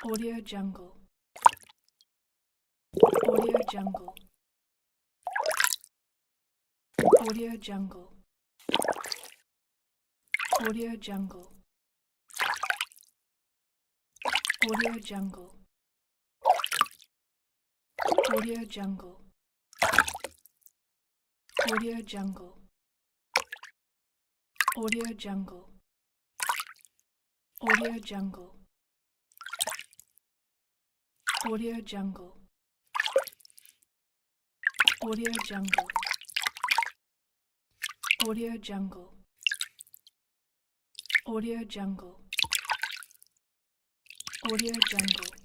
Audio Jungle. Audio Jungle. Audio Jungle. Audio Jungle. Audio Jungle. Audio Jungle. Audio Jungle. Audio Jungle. Audio Jungle. Audio Jungle. Audio Jungle. Audio Jungle. Audio Jungle. Audio Jungle.